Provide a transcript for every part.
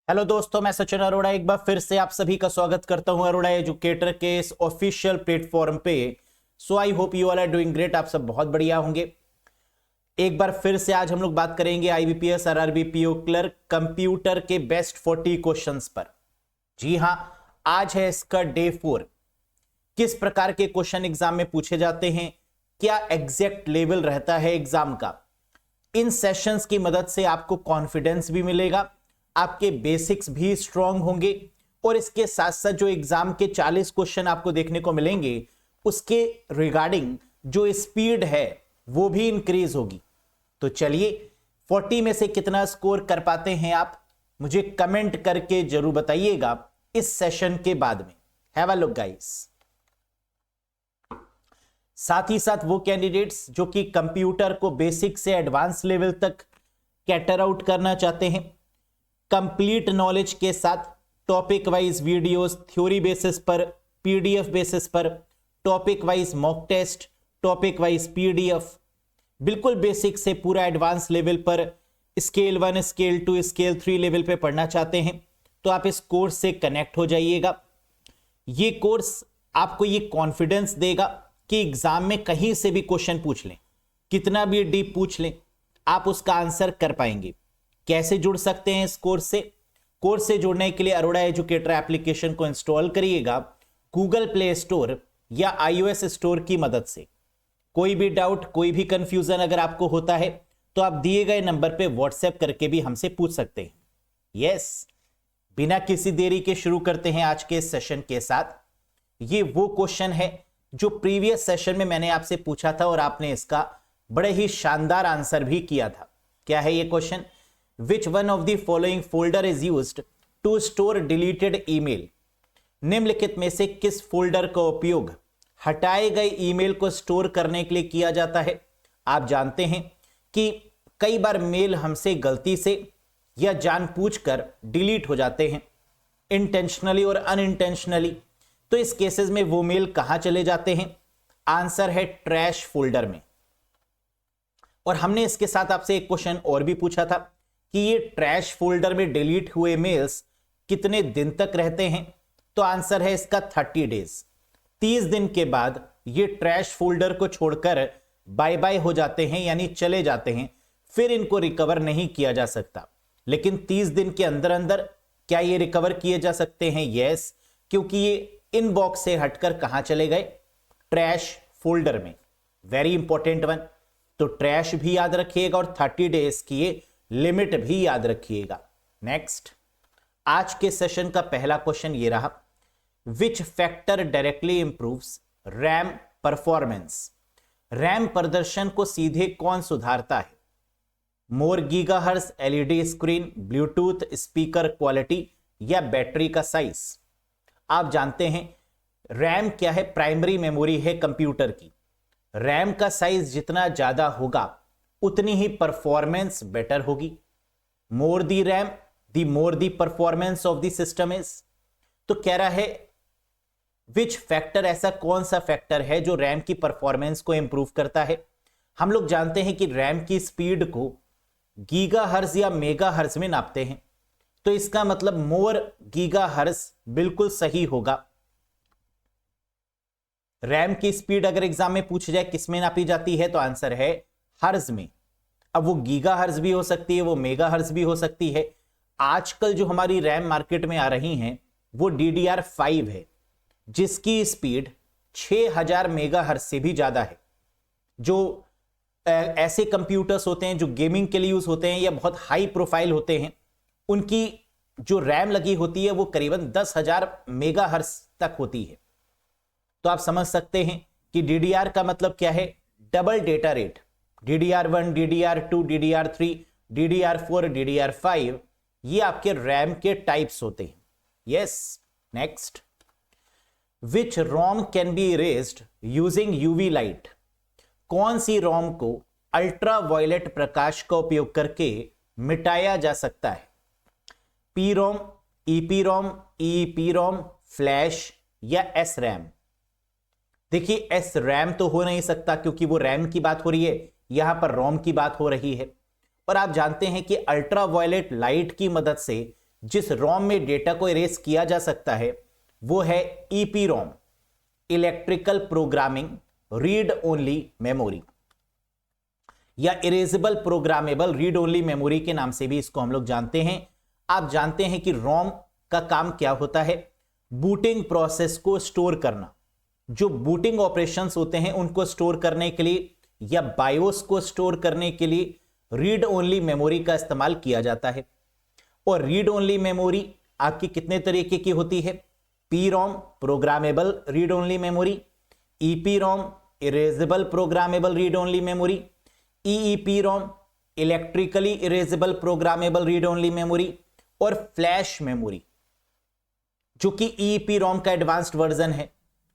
Hello दोस्तों, मैं सचिन अरोड़ा एक बार फिर से आप सभी का स्वागत करता हूं अरोड़ा एजुकेटर के इस ऑफिशियल प्लेटफॉर्म पे। So I hope you all are doing great. आप सब बहुत बढ़िया होंगे। एक बार फिर से आज हम लोग बात करेंगे IBPS RRB PO clerk computer के बेस्ट 40 क्वेश्चंस पर। जी हां, आज है इसका डे 4। किस प्रकार के क्वेश्चन एग्जाम में पूछे जाते हैं, क्या एग्जैक्ट लेवल रहता है एग्जाम का, इन सेशंस की मदद से आपको कॉन्फिडेंस भी मिलेगा, आपके बेसिक्स भी स्ट्रांग होंगे और इसके साथ साथ जो एग्जाम के 40 क्वेश्चन आपको देखने को मिलेंगे उसके रिगार्डिंग जो स्पीड है वो भी इंक्रीज होगी। तो चलिए 40 में से कितना स्कोर कर पाते हैं आप मुझे कमेंट करके जरूर बताइएगा इस सेशन के बाद में। Have a look guys. साथ ही साथ वो कैंडिडेट्स जो कि कंप्यूटर को बेसिक से एडवांस लेवल तक कैटर आउट करना चाहते हैं, कंप्लीट नॉलेज के साथ topic wise videos, theory basis पर, पीडीएफ बेसिस पर, topic wise mock test, topic wise PDF, बिल्कुल बेसिक से पूरा एडवांस लेवल पर स्केल 1, स्केल 2, स्केल 3 लेवल पे पढ़ना चाहते हैं तो आप इस कोर्स से कनेक्ट हो जाइएगा। ये कोर्स आपको ये कॉन्फिडेंस देगा कि एग्जाम में कहीं से भी क्वेश्चन पूछ लें, कितना भी डीप पूछ लें, आप उसका आंसर कर पाएंगे। कैसे जुड़ सकते हैं इस कोर्स से? कोर्स से जुड़ने के लिए अरोड़ा एजुकेटर एप्लीकेशन को इंस्टॉल करिएगा गूगल प्ले स्टोर या आईओएस स्टोर की मदद से। कोई भी डाउट, कोई भी कंफ्यूजन अगर आपको होता है तो आप दिए गए नंबर पे व्हाट्सएप करके भी हमसे पूछ सकते हैं। यस, बिना किसी देरी के शुरू करते हैं आज के सेशन के साथ। ये वो क्वेश्चन है जो प्रीवियस सेशन में मैंने आपसे पूछा था और आपने इसका बड़े ही शानदार आंसर भी किया था। क्या है ये question? Which one of the following folder is used to store deleted email? निम्नलिखित में से किस फोल्डर का उपयोग हटाए गए ईमेल को स्टोर करने के लिए किया जाता है? आप जानते हैं कि कई बार मेल हमसे गलती से या जानबूझकर डिलीट हो जाते हैं, इंटेंशनली और अनइंटेंशनली। तो इस केसेस में वो मेल कहां चले जाते हैं? आंसर है ट्रैश फोल्डर में। और हमने इसके साथ आपसे एक क्वेश्चन और भी पूछा था कि ये ट्रैश फोल्डर में डिलीट हुए मेल्स कितने दिन तक रहते हैं? तो आंसर है इसका 30 डेज। 30 दिन के बाद ये ट्रैश फोल्डर को छोड़कर बाय बाय हो जाते हैं, यानी चले जाते हैं, फिर इनको रिकवर नहीं किया जा सकता। लेकिन 30 दिन के अंदर अंदर क्या ये रिकवर किए जा सकते हैं? यस, क्योंकि ये इनबॉक्स से हटकर कहां चले गए? ट्रैश फोल्डर में। Very important one. तो ट्रैश भी याद रखिएगा और 30 डेज की ये लिमिट भी याद रखिएगा। नेक्स्ट, आज के सेशन का पहला क्वेश्चन ये रहा, which factor directly improves RAM performance? RAM प्रदर्शन को सीधे कौन सुधारता है? More gigahertz LED screen, bluetooth speaker quality या बैटरी का साइज? आप जानते हैं रैम क्या है? प्राइमरी मेमोरी है कंप्यूटर की। रैम का साइज जितना ज्यादा होगा उतनी ही परफॉर्मेंस बेटर होगी। More the RAM the more the performance of the system is. तो कह रहा है विच फैक्टर, ऐसा कौन सा फैक्टर है जो रैम की परफॉर्मेंस को इंप्रूव करता है? हम लोग जानते हैं कि रैम की स्पीड को गीगाहर्ट्ज या मेगाहर्ट्ज में नापते हैं, तो इसका मतलब मोर गीगाहर्ट्ज बिल्कुल सही होगा। रैम की स्पीड अगर एग्जाम में पूछ जाए किस में नापी जाती है तो आंसर है हर्ज में। अब वो गीगाहर्ट्ज भी हो सकती है, वो मेगाहर्ट्ज भी हो सकती है। आजकल जो हमारी रैम मार्केट में आ रही हैं वो DDR5 है जिसकी स्पीड 6000 मेगाहर्ट्ज से भी ज्यादा है। जो ऐसे कंप्यूटर्स होते हैं जो गेमिंग के लिए यूज होते हैं या बहुत हाई प्रोफाइल होते हैं, उनकी जो रैम लगी होती है वो करीबन 10,000 मेगाहर्ट्ज तक होती है। तो आप समझ सकते हैं कि DDR का मतलब क्या है? Double data rate. DDR1, DDR2, DDR3, DDR4, DDR5 ये आपके रैम के टाइप्स होते हैं। Yes, next, which ROM can be erased using UV light? कौन सी रोम को अल्ट्रा वायलेट प्रकाश का उपयोग करके मिटाया जा सकता है? पी रोम, ईपी रोम, ईपी रोम, फ्लैश या एस रैम? देखिए एस रैम तो हो नहीं सकता क्योंकि वो रैम की बात हो रही है, यहां पर रोम की बात हो रही है। और आप जानते हैं कि अल्ट्रा वायलेट लाइट की मदद से जिस रोम में डेटा को इरेज किया जा सकता है वो है EPROM, electrical programming read only memory, या erasable programmable read only memory के नाम से भी इसको हम लोग जानते हैं। आप जानते हैं कि रोम का काम क्या होता है, बूटिंग प्रोसेस को स्टोर करना, जो बूटिंग ऑपरेशंस होते हैं उनको स्टोर करने के लिए या बायोस को स्टोर करने के लिए रीड ओनली मेमोरी का इस्तेमाल किया जाता है। और रीड ओनली मेमोरी आपकी कितने तरीके की होती है, PROM programmable read only memory, EPROM erasable programmable read only memory, EEPROM electrically erasable programmable read only memory, और फ्लैश मेमोरी जो कि ईईपी रोम का एडवांस्ड वर्जन है।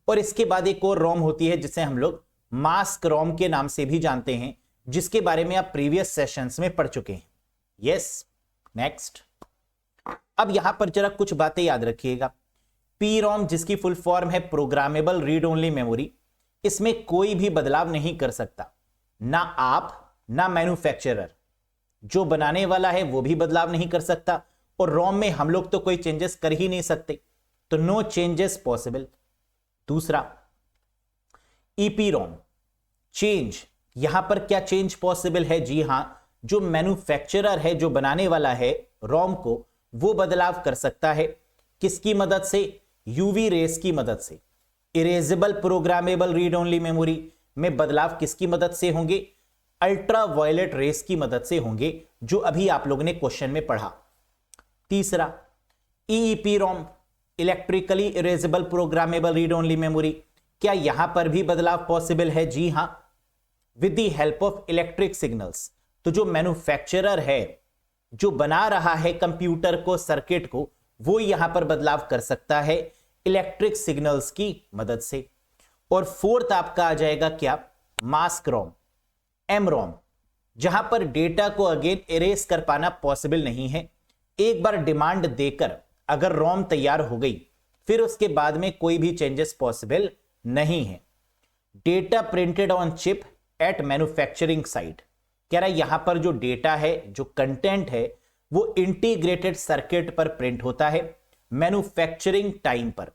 और इसके बाद एक और रोम होती है जिसे हम लोग मास्क रोम के नाम से भी जानते हैं, जिसके बारे में आप प्रीवियस सेशंस में पढ़ चुके हैं। Yes, next. अब यहां पर जरा कुछ बातें याद रखिएगा। पी रोम जिसकी फुल फॉर्म है प्रोग्रामेबल रीड ओनली मेमोरी, इसमें कोई भी बदलाव नहीं कर सकता, ना आप ना मैन्युफैक्चरर, जो बनाने वाला है वो भी बदलाव नहीं कर सकता, और रोम में हम लोग तो कोई चेंजेस कर ही नहीं सकते, तो नो चेंजेस पॉसिबल। दूसरा, ईपी रोम चेंज, यहां पर क्या चेंज पॉसिबल है? जी हां, जो मैन्युफैक्चरर है, जो बनाने वाला है रोम को, वो बदलाव कर सकता है। किसकी मदद से? यूवी रेस की मदद से। Erasable programmable read only memory में बदलाव किसकी मदद से होंगे? अल्ट्रा वायलेट रेस की मदद से होंगे, जो अभी आप लोगों ने क्वेश्चन में पढ़ा। तीसरा, EEPROM electrically erasable programmable read only memory, क्या यहां पर भी बदलाव पॉसिबल है? जी हां, with the help of electric signals. तो जो मैन्युफैक्चरर है, जो बना रहा है कंप्यूटर को, सर्किट को, वो यहां पर बदलाव कर सकता है इलेक्ट्रिक सिग्नल्स की मदद से। और फोर्थ आपका आ जाएगा क्या? मास्क रोम, एम रोम, जहां पर डेटा को अगेन इरेज कर पाना पॉसिबल नहीं है। एक बार डिमांड देकर अगर रोम तैयार हो गई, फिर उसके बाद में कोई भी चेंजेस पॉसिबल नहीं है। Data printed on chip at manufacturing site, कह रहा है यहां पर जो डेटा है, जो कंटेंट है, वो इंटीग्रेटेड सर्किट पर प्रिंट होता है मैन्युफैक्चरिंग टाइम पर।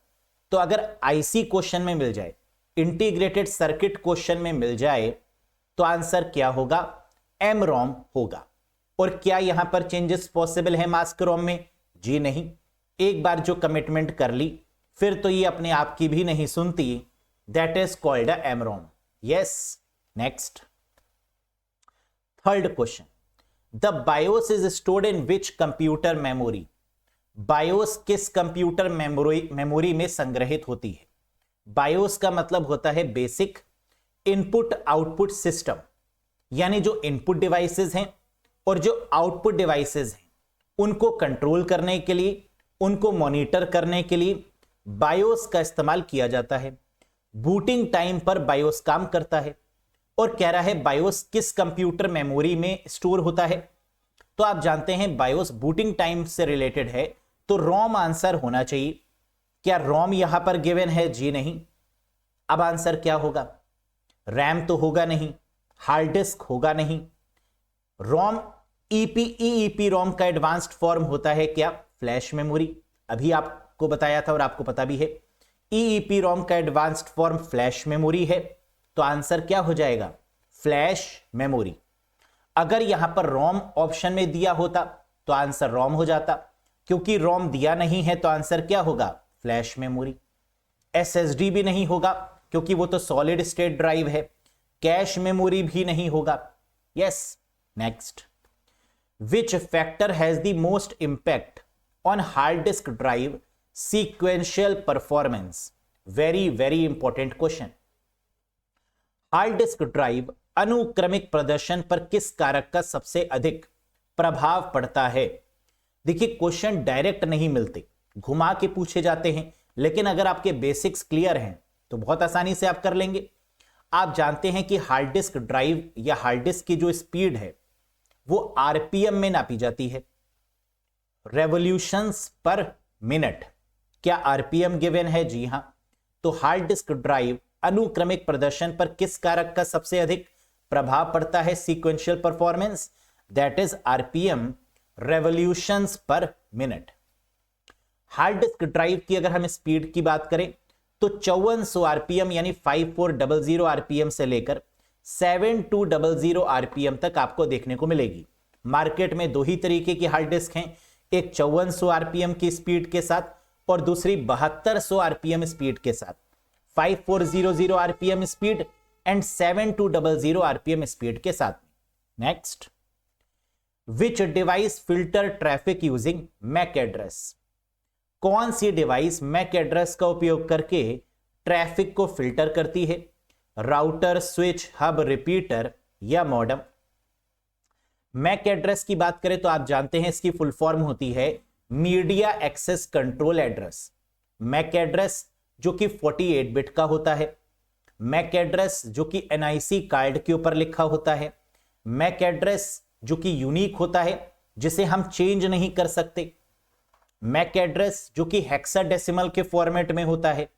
तो अगर आईसी क्वेश्चन में मिल जाए, इंटीग्रेटेड सर्किट क्वेश्चन में मिल जाए, तो आंसर क्या होगा? एम रोम होगा। और क्या यहां पर चेंजेस पॉसिबल है मास्क रोम में? जी नहीं। एक बार जो कमिटमेंट कर ली, फिर तो ये अपने आप की भी नहीं सुनती। That is called a M ROM. Yes, next. Third question, the BIOS is stored in which computer memory? BIOS किस कंप्यूटर मेमोरी में संग्रहित होती है? बायोस का मतलब होता है बेसिक इनपुट आउटपुट सिस्टम, यानी जो इनपुट डिवाइसेस हैं और जो आउटपुट डिवाइसेस हैं, उनको कंट्रोल करने के लिए, उनको मॉनिटर करने के लिए बायोस का इस्तेमाल किया जाता है। बूटिंग टाइम पर बायोस काम करता है। और कह रहा है बायोस किस कंप्यूटर मेमोरी में स्टोर होता है? तो आप जानते हैं बायोस बूटिंग टाइम से रिलेटेड है, तो रोम आंसर होना चाहिए। क्या रोम यहां पर गिवन है? जी नहीं। अब आंसर क्या होगा? रैम तो होगा नहीं, हार्ड डिस्क होगा नहीं। रोम ईईपी रोम का एडवांस्ड फॉर्म होता है क्या? Flash memory. अभी आपको बताया था और आपको पता भी है, ईईपी रोम का एडवांस्ड फॉर्म फ्लैश मेमोरी है। तो आंसर क्या हो जाएगा? Flash memory. अगर यहां पर रोम ऑप्शन में दिया होता तो आंसर रोम हो जाता, क्योंकि रोम दिया नहीं है तो आंसर क्या होगा? Flash memory. एसएसडी भी नहीं होगा, क्योंकि वो तो सॉलिड स्टेट ड्राइव है। कैश मेमोरी भी नहीं होगा। Yes, next. Which factor has the most impact on hard disk drive sequential performance? Very very important question. Hard disk drive अनुक्रमिक प्रदर्शन पर किस कारक का सबसे अधिक प्रभाव पड़ता है? देखिए, क्वेश्चन डायरेक्ट नहीं मिलते, घुमा के पूछे जाते हैं, लेकिन अगर आपके बेसिक्स क्लियर हैं तो बहुत आसानी से आप कर लेंगे। आप जानते हैं कि हार्ड डिस्क ड्राइव या हार्ड डिस्क की जो स्पीड है वो आरपीएम में नापी जाती है, रेवोल्यूशंस पर मिनट। क्या आरपीएम गिवन है? जी हां। तो हार्ड डिस्क ड्राइव अनुक्रमिक प्रदर्शन पर किस कारक का सबसे अधिक प्रभाव पड़ता है? Sequential performance, that is RPM, revolutions पर मिनट। हार्ड डिस्क ड्राइव की अगर हम स्पीड की बात करें तो 5400 आरपीएम यानी 5400 आरपीएम से लेकर 7200 आरपीएम तक आपको देखने को मिलेगी। मार्केट में दो ही तरीके की हार्ड डिस्क हैं, एक 5400 आरपीएम की स्पीड के साथ और दूसरी 7200 आरपीएम स्पीड के साथ। 5400 RPM speed and 7200 RPM speed के साथ। Next, which device filter traffic using MAC address? कौन सी डिवाइस मैक एड्रेस का उपयोग करके ट्रैफिक को फिल्टर करती है? राउटर, स्विच, हब, रिपीटर या मॉडेम? मैक एड्रेस की बात करें तो आप जानते हैं इसकी फुल फॉर्म होती है media access control address. MAC address जो कि 48 बिट का होता है, मैक एड्रेस जो कि एनआईसी कार्ड के ऊपर लिखा होता है, मैक एड्रेस जो कि यूनिक होता है जिसे हम चेंज नहीं कर सकते, मैक एड्रेस जो कि हेक्साडेसिमल के फॉर्मेट में होता है,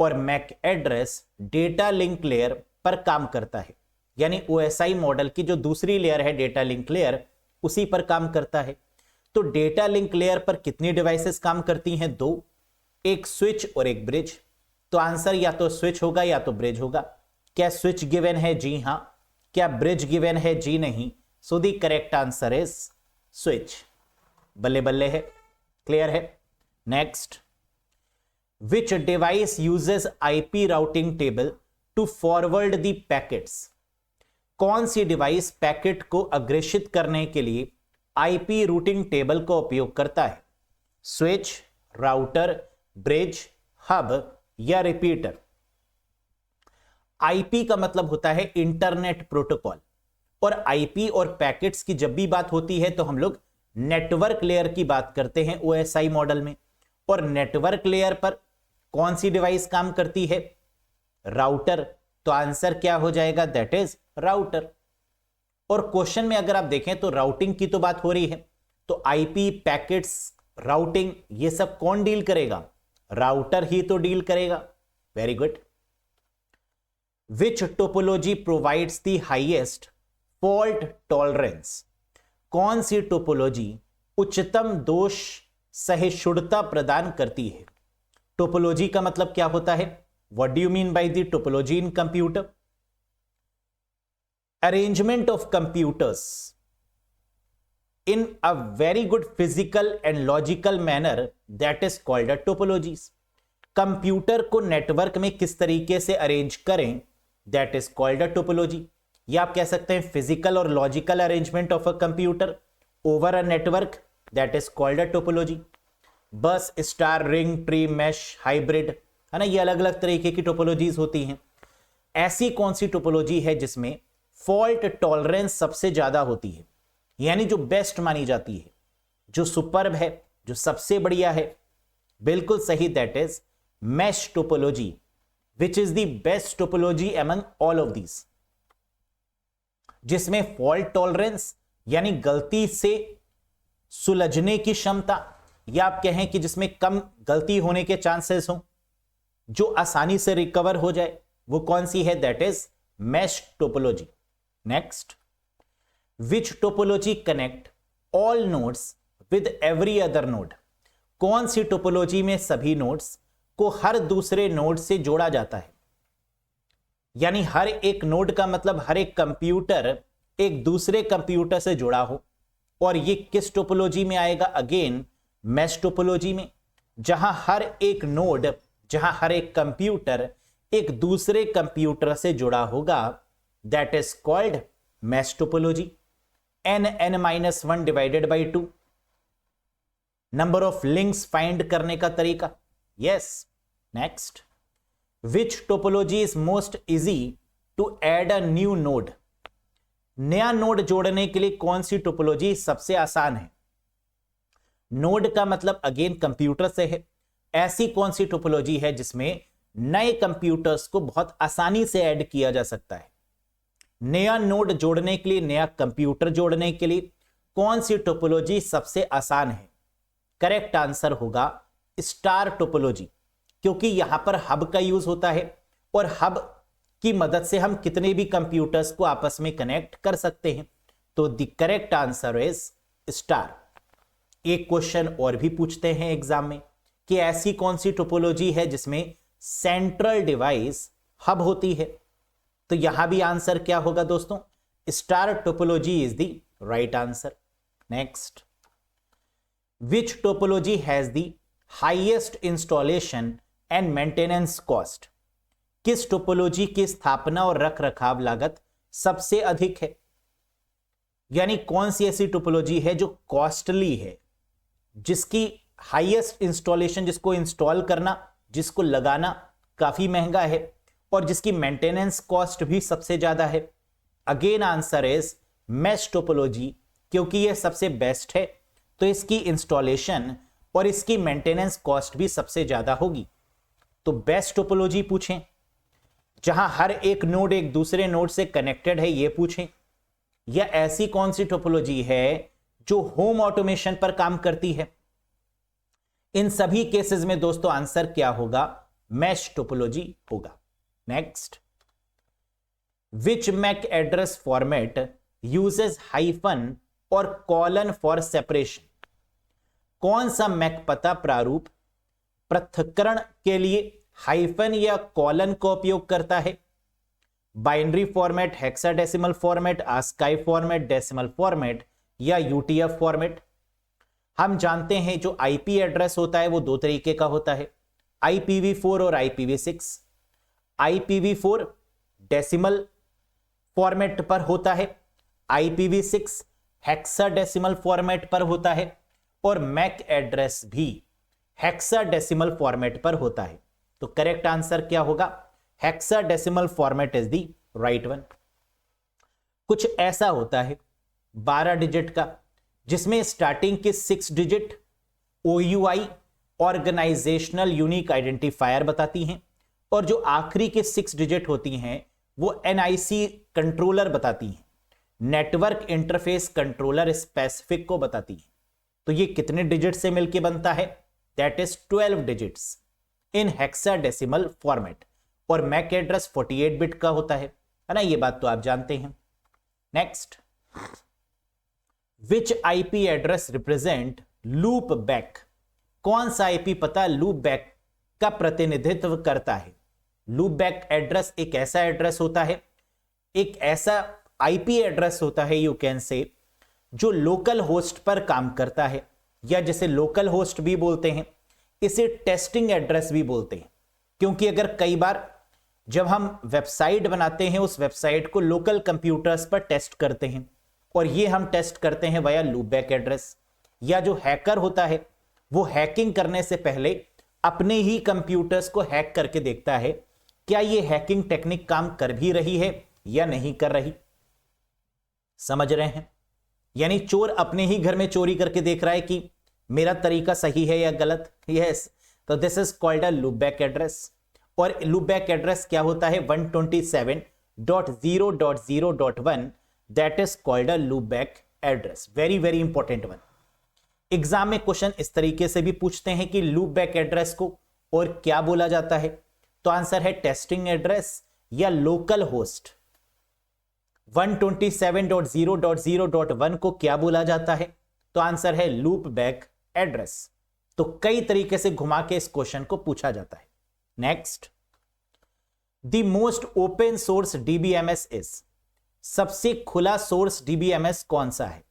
और MAC address data link layer पर काम करता है, यानी ओएसआई मॉडल की जो दूसरी लेयर है डेटा लिंक लेयर उसी पर काम करता है। तो डेटा लिंक लेयर पर कितनी डिवाइसेस काम करती हैं? दो, एक स्विच और एक ब्रिज। तो आंसर या तो स्विच होगा या तो ब्रिज होगा। क्या स्विच गिवन है? जी हां। क्या ब्रिज गिवन है? जी नहीं। So the correct answer is switch. बल्ले बल्ले है, क्लियर है। Next, which device uses IP routing table to forward the packets? कौन सी डिवाइस पैकेट को अग्रेषित करने के लिए आईपी रूटिंग टेबल का उपयोग करता है? स्विच, राउटर, ब्रिज, हब या रिपीटर? आईपी का मतलब होता है इंटरनेट प्रोटोकॉल, और आईपी और पैकेट्स की जब भी बात होती है तो हम लोग नेटवर्क लेयर की बात करते हैं ओएसआई मॉडल में। और नेटवर्क लेयर पर कौन सी डिवाइस काम करती है? राउटर। तो आंसर क्या हो जाएगा? That is router. और क्वेश्चन में अगर आप देखें तो राउटिंग की तो बात हो रही है, तो आईपी, पैकेट्स, राउटिंग ये सब कौन डील करेगा? राउटर ही तो डील करेगा। Very good. Which topology provides the highest fault tolerance? कौन सी टोपोलॉजी उच्चतम दोष सहिष्णुता प्रदान करती है? टोपोलॉजी का मतलब क्या होता है? What do you mean by the topology in computer? Arrangement of computers in a very good physical and logical manner that is called a topologies. Computer को नेटवर्क में किस तरीके से अरेंज करें that is called a topology. या आप कह सकते हैं फिजिकल और logical arrangement of a computer over a network that is called a topology. Bus, star, ring, tree, mesh, hybrid, है ना, ये अलग अलग तरीके की टोपोलॉजीज होती हैं। ऐसी कौन सी टोपोलॉजी है जिसमें फॉल्ट टॉलरेंस सबसे ज्यादा होती है, यानी जो बेस्ट मानी जाती है, जो सुपर्ब है, जो सबसे बढ़िया है? बिल्कुल सही, that is mesh topology, which is the best topology among all of these, जिसमें फॉल्ट टॉलरेंस यानी गलती से सुलझने की क्षमता, या आप कहें कि जिसमें कम गलती होने के चांसेस हो, जो आसानी से रिकवर हो जाए, वो कौन सी है? That is mesh topology. Next, Which topology connect all nodes with every other node? कौन सी टोपोलॉजी में सभी नोड्स को हर दूसरे नोड से जोड़ा जाता है? यानी हर एक नोड का मतलब हर एक कंप्यूटर एक दूसरे कंप्यूटर से जुड़ा हो। और ये किस टोपोलॉजी में आएगा? अगेन मैश टोपोलॉजी में, जहां हर एक नोड, जहां हर एक कंप्यूटर एक दूसरे कंप्यूटर से जुड़ा होगा, that is called mesh topology. n-1 divided by 2 number of links find करने का तरीका। Yes. Next, which topology is most easy to add a new node? नया नोड जोड़ने के लिए कौन सी टोपोलॉजी सबसे आसान है? नोड का मतलब अगेन कंप्यूटर से है। ऐसी कौन सी टोपोलॉजी है जिसमें नए कंप्यूटर्स को बहुत आसानी से ऐड किया जा सकता है? नया नोड जोड़ने के लिए, नया कंप्यूटर जोड़ने के लिए कौन सी टोपोलॉजी सबसे आसान है? करेक्ट आंसर होगा स्टार टोपोलॉजी, क्योंकि यहां पर हब का यूज होता है और हब की मदद से हम कितने भी कंप्यूटर्स को आपस में कनेक्ट कर सकते हैं। तो the correct answer is star. एक क्वेश्चन और भी पूछते हैं एग्जाम में, कि ऐसी कौन सी टोपोलॉजी है जिसमें सेंट्रल डिवाइस हब होती है? तो यहां भी आंसर क्या होगा दोस्तों? Star topology is the right answer. Next, which topology has the highest installation and maintenance cost? किस टोपोलॉजी की स्थापना और रख रखाव लागत सबसे अधिक है? यानी कौन सी ऐसी टोपोलॉजी है जो कॉस्टली है, जिसकी हाईएस्ट इंस्टॉलेशन, जिसको इंस्टॉल करना, जिसको लगाना काफी महंगा है और जिसकी मेंटेनेंस कॉस्ट भी सबसे ज्यादा है? Again answer is mesh topology, क्योंकि यह सबसे बेस्ट है तो इसकी इंस्टॉलेशन और इसकी मेंटेनेंस कॉस्ट भी सबसे ज्यादा होगी। तो बेस्ट टोपोलॉजी पूछें, जहां हर एक नोड एक दूसरे नोड से कनेक्टेड है, यह पूछें, या ऐसी कौन सी टोपोलॉजी है जो होम ऑटोमेशन पर काम करती है? इन सभी केसेस में दोस्तों आंसर क्या होगा? मैश टोपोलॉजी होगा। Next, which MAC address format uses hyphen और कॉलन फॉर सेपरेशन? कौन सा मैक पता प्रारूप पृथक्करण के लिए हाइफन या कॉलन का उपयोग करता है? Binary format, hexadecimal format, ASCII format, decimal format या यूटीएफ फॉर्मेट? हम जानते हैं जो आईपी एड्रेस होता है वो दो तरीके का होता है, IPv4 और IPv6। IPv4 डेसिमल फॉर्मेट पर होता है, IPv6 हेक्साडेसिमल फॉर्मेट पर होता है और मैक एड्रेस भी हेक्साडेसिमल फॉर्मेट पर होता है। तो करेक्ट आंसर क्या होगा? Hexadecimal format is the right one. कुछ ऐसा होता है 12 डिजिट का, जिसमें स्टार्टिंग के 6 digit OUI organizational unique identifier बताती हैं और जो आखिरी के 6 डिजिट होती हैं वो NIC कंट्रोलर बताती हैं, नेटवर्क इंटरफेस कंट्रोलर स्पेसिफिक को बताती हैं। तो ये कितने डिजिट से मिलकर बनता है? That is 12 digits in hexadecimal format और मैक एड्रेस 48 बिट का होता है ना? ये बात तो आप जानते हैं। नेक्स्ट, विच IP address represent loop back? कौन सा IP पता लूप बैक का प्रतिनिधित्व करता है? लूप बैक एड्रेस एक ऐसा एड्रेस होता है, एक ऐसा IP एड्रेस होता है यू कैन से, जो लोकल होस्ट पर काम करता है, या जिसे लोकल होस्ट भी बोलते हैं, इसे टेस्टिंग एड्रेस भी बोलते हैं। क्योंकि अगर कई बार जब हम वेबसाइट बनाते हैं, उस वेबसाइट को लोकल कंप्यूटर्स पर टेस्ट करते हैं और ये हम टेस्ट करते हैं वाया लूप बैक एड्रेस। या जो हैकर होता है वो हैकिंग करने से पहले अपने ही कंप्यूटर्स को हैक करके देखता है क्या ये हैकिंग टेक्निक काम कर भी रही है या नहीं कर रही। समझ रहे हैं? यानी चोर अपने ही घर में चोरी करके देख रहा है कि मेरा तरीका सही है या गलत। यस, तो this is called a loop back address. और लूप बैक एड्रेस क्या होता है? 127.0.0.1 that is called a loop back address. Very very important one. Exam में क्वेश्चन इस तरीके से भी पूछते हैं कि लूप बैक एड्रेस को और क्या बोला जाता है? तो आंसर है टेस्टिंग एड्रेस या लोकल होस्ट। 127.0.0.1 को क्या बोला जाता है? तो आंसर है लूप बैक एड्रेस। तो कई तरीके से घुमा के इस क्वेश्चन को पूछा जाता है। Next, the most open source DBMS is? सबसे खुला सोर्स DBMS कौन सा है?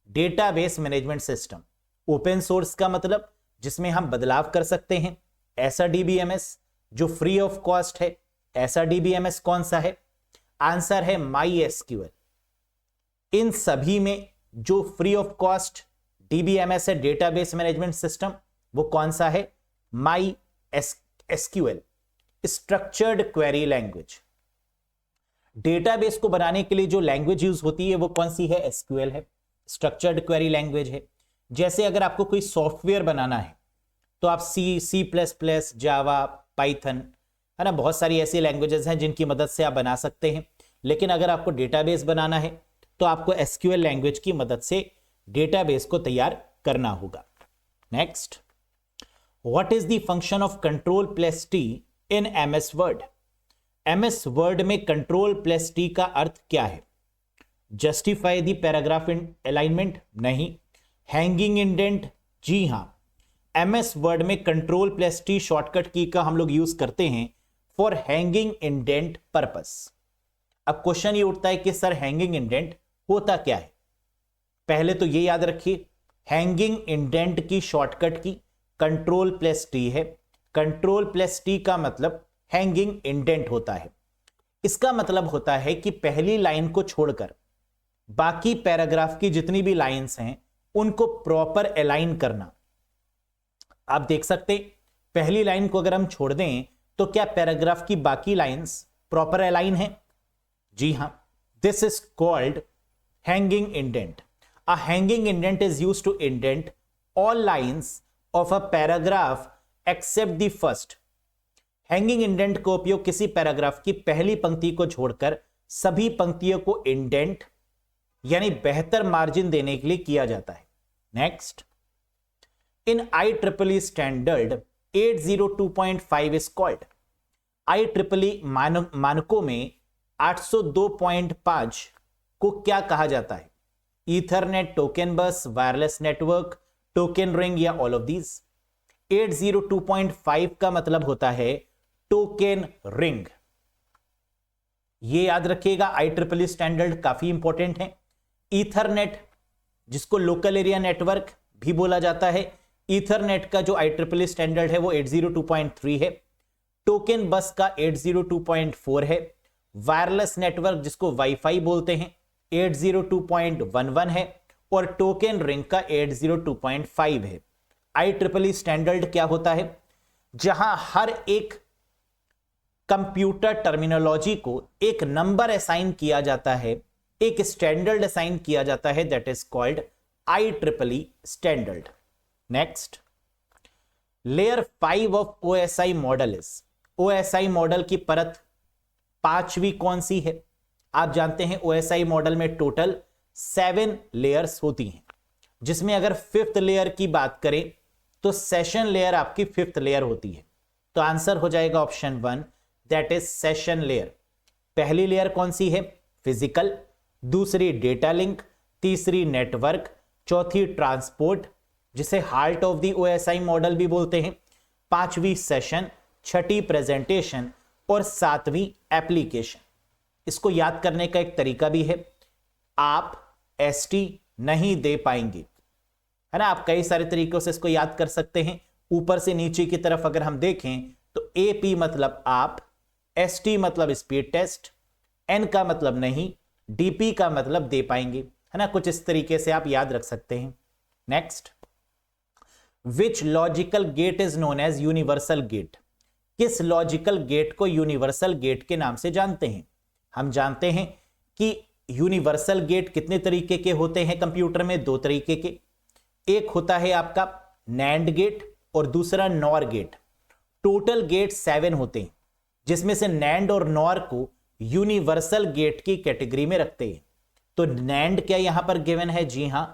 Database management system. Open source का मतलब जिसमें हम बदलाव कर सकते हैं, ऐसा DBMS। जो फ्री ऑफ कॉस्ट है, ऐसा DBMS कौन सा है? आंसर है MySQL। इन सभी में जो फ्री ऑफ कॉस्ट DBMS है, डेटाबेस मैनेजमेंट सिस्टम, वो कौन सा है? MySQL, structured query language. Database को बनाने के लिए जो लैंग्वेज यूज होती है वो कौन सी है? SQL है, स्ट्रक्चर्ड क्वेरी लैंग्वेज है। जैसे अगर आपको कोई सॉफ्टवेयर बनाना है तो आप C++, जावा, पाइथन, है ना, बहुत सारी ऐसी लैंग्वेजेस हैं जिनकी मदद से आप बना सकते हैं। लेकिन अगर आपको डेटाबेस बनाना है तो आपको SQL लैंग्वेज की मदद से डेटाबेस को तैयार करना होगा। Next, what is the function of control T in MS Word? MS Word में कंट्रोल+T का अर्थ क्या है? Justify the paragraph in alignment? नहीं। Hanging indent? जी हां। MS वर्ड में Ctrl+T शॉर्टकट की का हम लोग यूज करते हैं फॉर हैंगिंग इंडेंट पर्पस। अब क्वेश्चन ये उठता है कि सर हैंगिंग इंडेंट होता क्या है? पहले तो ये याद रखिए, हैंगिंग इंडेंट की शॉर्टकट की Ctrl+T है। Ctrl+T का मतलब हैंगिंग इंडेंट होता है। इसका मतलब होता है कि पहली लाइन को छोड़कर बाकी पैराग्राफ की जितनी भी लाइंस हैं उनको प्रॉपर अलाइन करना। आप देख सकते हैं पहली लाइन को अगर हम छोड़ दें तो क्या पैराग्राफ की बाकी लाइंस प्रॉपर अलाइन है? जी हां, this is called hanging indent. A hanging indent is used to indent all lines of a paragraph except the first. Hanging indent का उपयोग किसी पैराग्राफ की पहली पंक्ति को छोड़कर सभी पंक्तियों को इंडेंट यानी बेहतर मार्जिन देने के लिए किया जाता है। Next, in IEEE standard 802.5 is called. IEEE मानकों में 802.5 को क्या कहा जाता है? ईथरनेट, टोकन बस, वायरलेस नेटवर्क, टोकन रिंग या ऑल ऑफ दीज? 802.5 का मतलब होता है टोकन रिंग। ये याद रखिएगा, IEEE स्टैंडर्ड काफी इंपॉर्टेंट है। ईथरनेट, जिसको लोकल एरिया नेटवर्क भी बोला जाता है, ईथरनेट का जो IEEE स्टैंडर्ड है वो 802.3 है। टोकन बस का 802.4 है। वायरलेस नेटवर्क, जिसको वाईफाई बोलते हैं, 802.11 है और टोकन रिंग का 802.5 है। IEEE स्टैंडर्ड क्या होता है? जहां हर एक कंप्यूटर टर्मिनोलॉजी को एक नंबर असाइन किया जाता है, एक स्टैंडर्ड असाइन किया जाता है, that is called IEEE standard. Next, layer 5 of OSI model is. OSI model की परत 5वीं कौन सी है? आप जानते हैं OSI मॉडल में टोटल 7 लेयर्स होती हैं, जिसमें अगर 5th लेयर की बात करें तो सेशन लेयर आपकी 5th लेयर होती है। तो आंसर हो जाएगा option 1, that is session layer. पहली लेयर कौन सी है? फिजिकल, दूसरी डेटा लिंक, तीसरी नेटवर्क, चौथी ट्रांसपोर्ट, जिसे heart of the OSI model भी बोलते हैं, 5वीं सेशन, 6ठी प्रेजेंटेशन और 7वीं एप्लीकेशन। इसको याद करने का एक तरीका भी है, आप ST नहीं दे पाएंगे, है ना। आप कई सारे तरीकों से इसको याद कर सकते हैं। ऊपर से नीचे की तरफ अगर हम देखें तो AP मतलब आप, ST मतलब स्पीड टेस्ट, N का मतलब नहीं, DP का मतलब दे पाएंगे, है ना। कुछ इस तरीके से आप याद रख सकते हैं। Next, which logical gate is known as universal gate. किस लॉजिकल गेट को यूनिवर्सल गेट के नाम से जानते हैं? हम जानते हैं कि यूनिवर्सल गेट कितने तरीके के होते हैं कंप्यूटर में? 2 तरीके के। एक होता है आपका NAND गेट और दूसरा NOR गेट। टोटल गेट 7 होते हैं, जिसमें से NAND और NOR को यूनिवर्सल गेट की कैटेगरी में रखते हैं। तो NAND क्या यहां पर गिवन है? जी हां।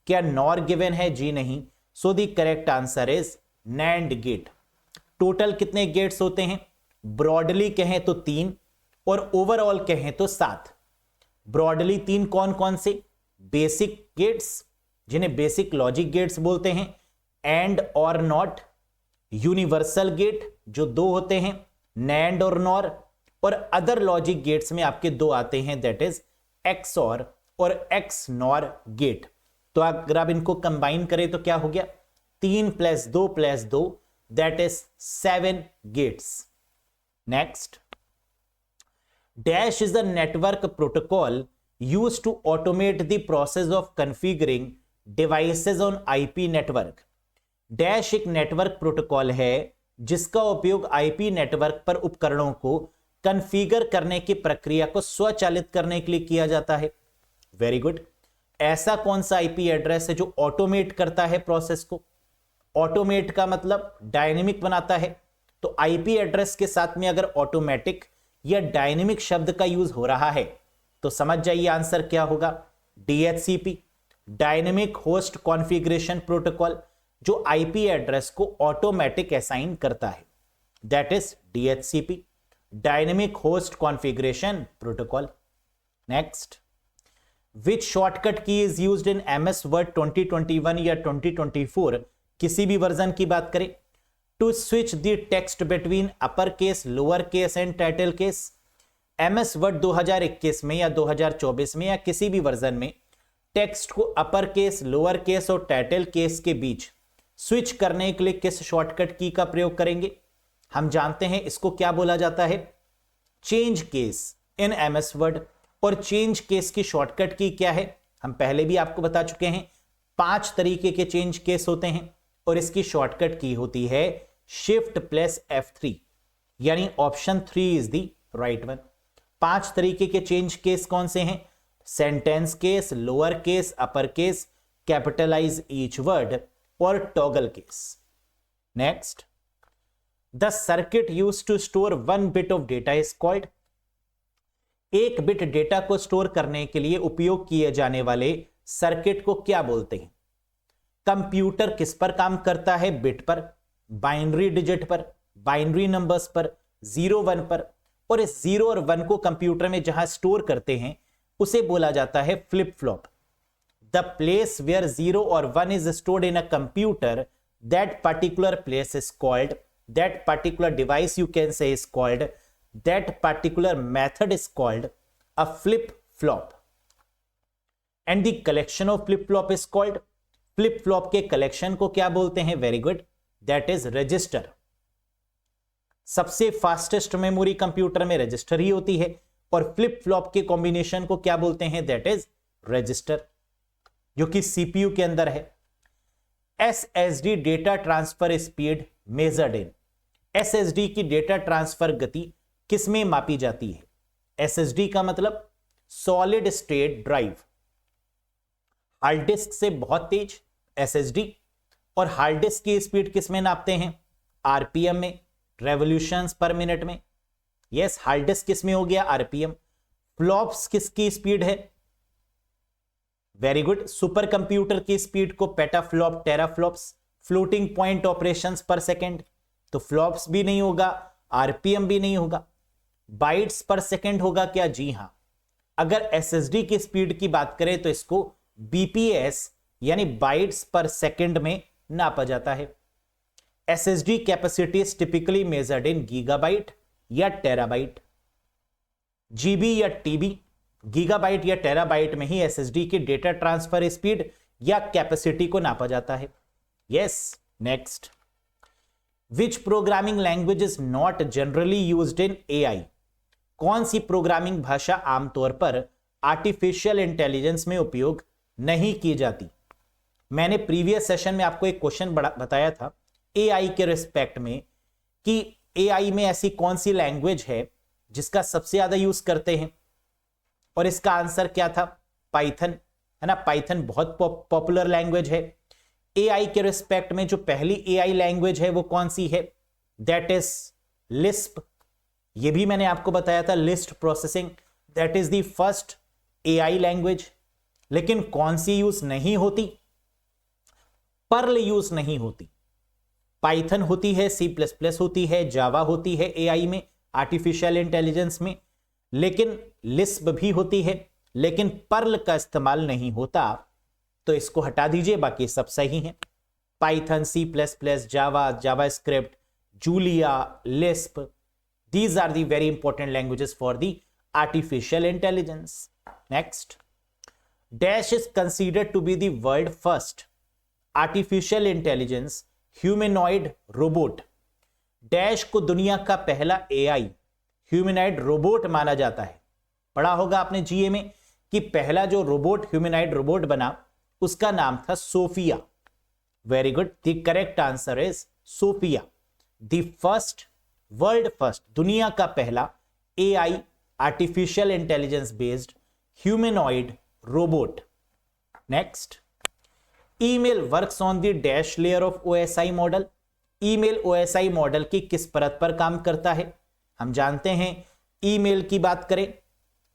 क्या NOR गिवन है? जी नहीं। So the correct answer is NAND gate. Total कितने गेट्स होते हैं? ब्रॉडली कहें तो 3 और ओवरऑल कहें तो 7। ब्रॉडली 3 कौन कौन से? बेसिक गेट्स, जिन्हें बेसिक लॉजिक गेट्स बोलते हैं, एंड और नॉट। यूनिवर्सल गेट जो 2 होते हैं, NAND और NOR, और अदर लॉजिक गेट्स में आपके 2 आते हैं, दैट इज XOR और XNOR गेट। तो अगर आप इनको कंबाइन करें तो क्या हो गया? 3 + 2 + 2, that is 7 gates. Next, dash is the network protocol used to automate the process of configuring devices on IP network. Dash एक नेटवर्क प्रोटोकॉल है जिसका उपयोग IP नेटवर्क पर उपकरणों को कॉन्फ़िगर करने की प्रक्रिया को स्वचालित करने के लिए किया जाता है। Very good. ऐसा कौन सा IP एड्रेस है जो ऑटोमेट करता है प्रोसेस को? ऑटोमेट का मतलब डायनेमिक बनाता है। तो IP एड्रेस के साथ में अगर ऑटोमेटिक या डायनेमिक शब्द का यूज हो रहा है तो समझ जाइए आंसर क्या होगा? DHCP, dynamic host configuration protocol, जो IP एड्रेस को ऑटोमेटिक असाइन करता है, that is DHCP, dynamic host configuration protocol. Next, which shortcut key is used in MS Word 2021 या 2024 किसी भी वर्जन की बात करें, to switch the text between upper case, lower case and title case. MS Word 2021 में या 2024 में या किसी भी वर्जन में टेक्स्ट को अपर केस, लोअर केस और टाइटल केस के बीच स्विच करने के लिए किस शॉर्टकट की का प्रयोग करेंगे? हम जानते हैं इसको क्या बोला जाता है, change case in MS word. और चेंज केस की शॉर्टकट की क्या है, हम पहले भी आपको बता चुके हैं, 5 तरीके के चेंज केस होते हैं और इसकी शॉर्टकट की होती है शिफ्ट प्लस F3, यानी option 3 is the right one. 5 तरीके के चेंज केस कौन से हैं? Sentence case, lower case, upper case, capitalize each word और toggle case. Next, the circuit used to store 1 bit of data is called. 1 bit data को store करने के लिए उपयोग किए जाने वाले सर्किट को क्या बोलते हैं? कंप्यूटर किस पर काम करता है? बिट पर, बाइनरी डिजिट पर, बाइनरी नंबर्स पर, 0 1 पर। और इस 0 और 1 को कंप्यूटर में जहां स्टोर करते हैं उसे बोला जाता है flip flop. The place where 0 और 1 is stored in a computer, that particular place is called, that particular device you can say is called, that particular method is called a flip flop, and the collection of flip flop is called, flip flop के collection को क्या बोलते हैं? Very good, that is register। सबसे fastest memory computer में register ही होती है और फ्लिप फ्लॉप के कॉम्बिनेशन को क्या बोलते हैं? दैट इज रजिस्टर, जो कि सीपीयू के अंदर है। SSD data transfer speed measured in, SSD की डेटा ट्रांसफर गति किसमें मापी जाती है? एसएसडी का मतलब solid state drive. Hard disk से बहुत तेज एसएसडी, और हार्ड डिस्क की स्पीड किसमें नापते हैं? आरपीएम में, रेवोल्यूशंस पर मिनट में। यस, हार्ड डिस्क किसमें हो गया? आरपीएम। फ्लॉप्स किसकी स्पीड है? वेरी गुड, सुपर कंप्यूटर की स्पीड को petaflop, teraflops, floating point operations पर सेकेंड, तो फ्लॉप्स भी नहीं होगा, आरपीएम भी नहीं होगा। बाइट्स पर सेकंड होगा क्या? जी हां। अगर एसएसडी की स्पीड की बात करें तो इसको बीपीएस यानी बाइट्स पर सेकंड में नापा जाता है। SSD capacity is typically measured in gigabyte या टेराबाइट। जीबी या टीबी, गीगाबाइट या टेराबाइट में ही एसएसडी की डेटा ट्रांसफर स्पीड या कैपेसिटी को नापा जाता है। Yes, next, which programming language is not generally used in AI. कौन सी प्रोग्रामिंग भाषा आमतौर पर आर्टिफिशियल इंटेलिजेंस में उपयोग नहीं की जाती? मैंने प्रीवियस सेशन में आपको एक क्वेश्चन बताया था एआई के रिस्पेक्ट में कि एआई में ऐसी कौन सी लैंग्वेज है जिसका सबसे ज्यादा यूज करते हैं, और इसका आंसर क्या था? पाइथन, है ना। पाइथन बहुत पॉपुलर लैंग्वेज है। एआई के रिस्पेक्ट में जो पहली एआई लैंग्वेज है वो कौन सी है? That is Lisp. ये भी मैंने आपको बताया था, list processing, that is the first AI language. लेकिन कौन सी यूज नहीं होती? पर्ल यूज नहीं होती। पाइथन होती है, सी प्लस प्लस होती है, जावा होती है एआई में, आर्टिफिशियल इंटेलिजेंस में, लेकिन लिस्प भी होती है, लेकिन पर्ल का इस्तेमाल नहीं होता। तो इसको हटा दीजिए, बाकी सब सही है। Python, C plus plus, Java, JavaScript, Julia, Lisp, these are the very important languages for the artificial intelligence. Next, dash is considered to be the world first artificial intelligence humanoid robot। Dash को दुनिया का पहला AI humanoid robot माना जाता है। पढ़ा होगा आपने जीए में कि पहला जो रोबोट ह्यूमनॉइड रोबोट बना उसका नाम था Sophia. Very good, the correct answer is Sophia. The first, world first, दुनिया का पहला AI artificial intelligence based humanoid robot. Next, email works on the dash layer of OSI model. Email OSI model की किस परत पर काम करता है? हम जानते हैं ईमेल की बात करें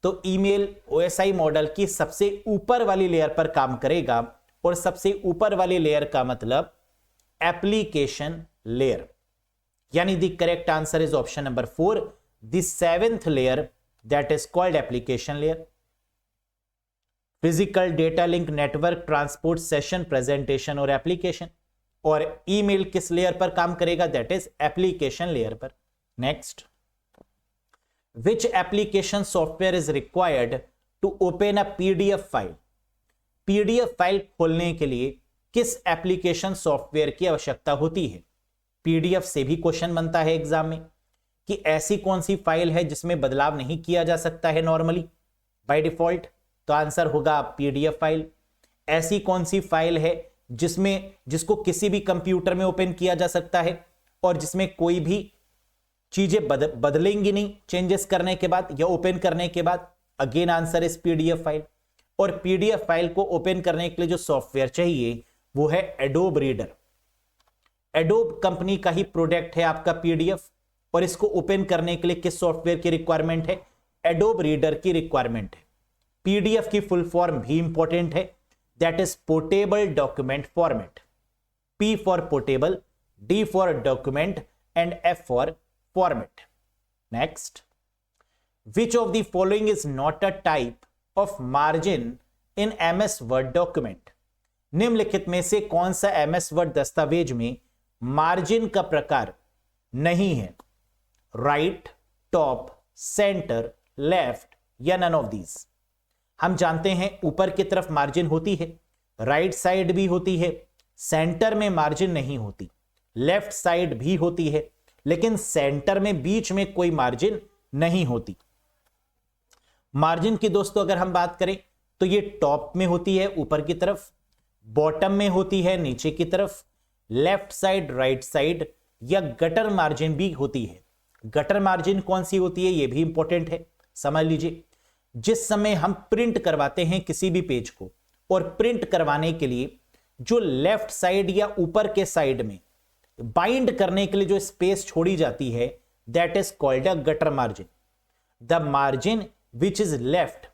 तो ईमेल ओएसआई मॉडल की सबसे ऊपर वाली लेयर पर काम करेगा, और सबसे ऊपर वाली लेयर का मतलब एप्लीकेशन लेयर, यानी the correct answer is option number 4, the 7th layer, that is called application layer. Physical data link network, transport, session, presentation और एप्लीकेशन। और ईमेल किस लेयर पर काम करेगा, दैट इज एप्लीकेशन लेयर पर। Next, which application software is required to open a PDF file. PDF file खोलने के लिए किस एप्लीकेशन सॉफ्टवेयर की आवश्यकता होती है। पीडीएफ से भी क्वेश्चन बनता है एग्जाम में कि ऐसी कौन सी फाइल है जिसमें बदलाव नहीं किया जा सकता है नॉर्मली बाय डिफॉल्ट, तो आंसर होगा पीडीएफ फाइल। ऐसी कौन सी फाइल है जिसको किसी भी कंप्यूटर में ओपन किया जा सकता है और जिसमें कोई भी चीजें बदलेंगी नहीं चेंजेस करने के बाद या ओपन करने के बाद, again answer is PDF file. और पीडीएफ फाइल को ओपन करने के लिए जो सॉफ्टवेयर चाहिए वो है एडोब रीडर। एडोब कंपनी का ही प्रोडक्ट है आपका पीडीएफ, और इसको ओपन करने के लिए किस सॉफ्टवेयर की रिक्वायरमेंट है, एडोब रीडर की रिक्वायरमेंट है। पीडीएफ की फुल फॉर्म भी इंपॉर्टेंट है, that is portable document format. P for portable, D for document and F for format. Next, which of the following is not a type of margin in MS word document. निम्नलिखित में से कौन सा MS word दस्तावेज में margin का प्रकार नहीं है, राइट, टॉप, सेंटर, लेफ्ट या नन ऑफ दीज। हम जानते हैं ऊपर की तरफ मार्जिन होती है, राइट साइड भी होती है, सेंटर में मार्जिन नहीं होती, लेफ्ट साइड भी होती है, लेकिन सेंटर में बीच में कोई मार्जिन नहीं होती। मार्जिन की दोस्तों अगर हम बात करें तो ये टॉप में होती है ऊपर की तरफ, बॉटम में होती है नीचे की तरफ, लेफ्ट साइड, राइट साइड, या गटर मार्जिन भी होती है। गटर मार्जिन कौन सी होती है ये भी इंपॉर्टेंट है, समझ लीजिए। जिस समय हम प्रिंट करवाते हैं किसी भी पेज को, और प्रिंट करवाने के लिए जो लेफ्ट साइड या ऊपर के साइड में बाइंड करने के लिए जो स्पेस छोड़ी जाती है, that is called a gutter margin. The margin which is left